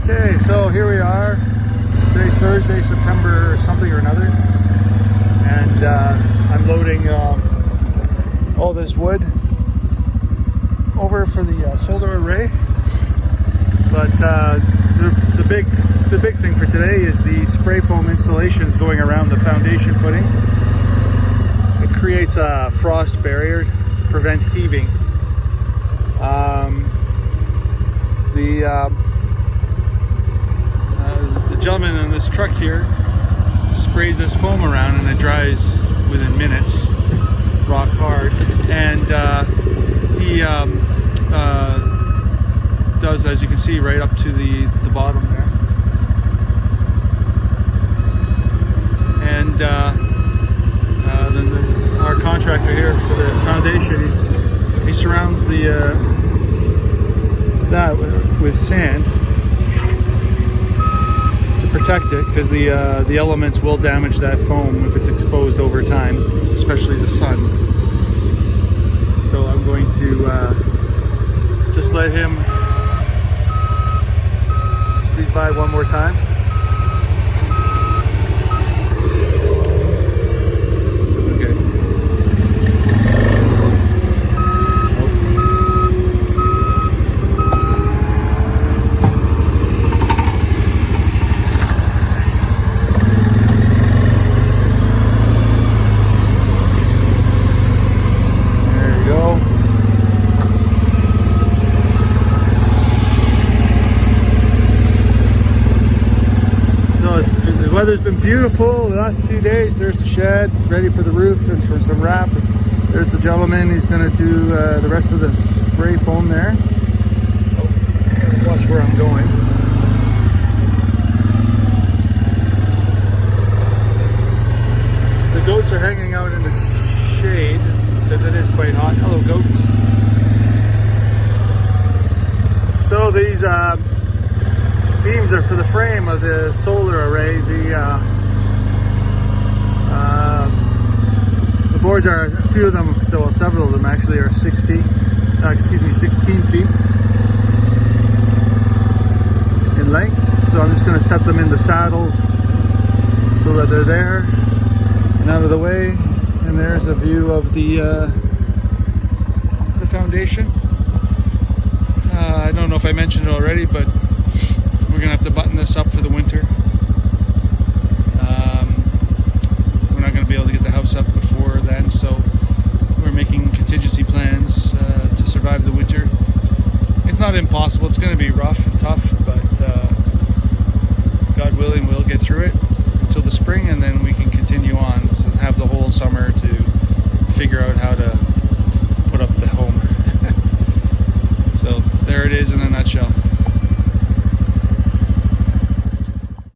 Okay, so here we are. Today's Thursday, September something or another, and I'm loading all this wood over for the solar array. But the big thing for today is the spray foam installations going around the foundation footing. It creates a frost barrier to prevent heaving. The gentleman in this truck here sprays this foam around and it dries within minutes, rock hard. And he does, as you can see, right up to the bottom there. And then our contractor here for the foundation, he surrounds that with sand to protect it, because the elements will damage that foam if it's exposed over time, especially the sun. So I'm going to just let him squeeze by one more time. The weather's been beautiful the last few days. There's the shed ready for the roof and for some wrap. There's the gentleman. He's going to do the rest of the spray foam there. Oh, watch where I'm going. The goats are hanging out in the shade because it is quite hot. Hello, goats. So these beams are for the frame of the solar array. The boards are, a few of them, so several of them actually are 16 feet in length. So I'm just going to set them in the saddles so that they're there and out of the way. And there's a view of the foundation. I don't know if I mentioned it already, but we're gonna have to button this up for the winter. We're not gonna be able to get the house up before then, so we're making contingency plans to survive the winter. It's not impossible. It's gonna be rough and tough, but God willing, we'll get through it until the spring, and then we can continue on to have the whole summer to figure out how to put up the home. So there it is in a nutshell.